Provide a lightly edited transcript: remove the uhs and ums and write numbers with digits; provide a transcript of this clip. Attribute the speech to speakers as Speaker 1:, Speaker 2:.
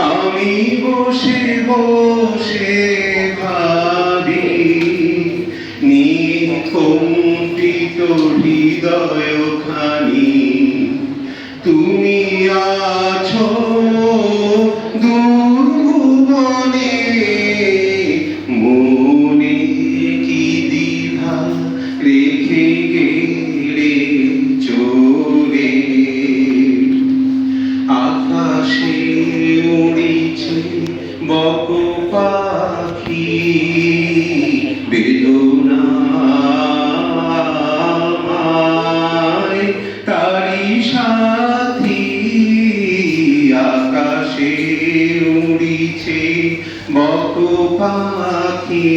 Speaker 1: আমি বসে বসে ভাবি নিকম্পিত হৃদয় খানি তুমি আছো দুর্ভুবনে মনে কি দ্বিধা রেখে গেলে চলে আকাশে উড়িছে বক পাখি বেদনায় তারি সাথী আকাশে উড়িছে বক পাখি।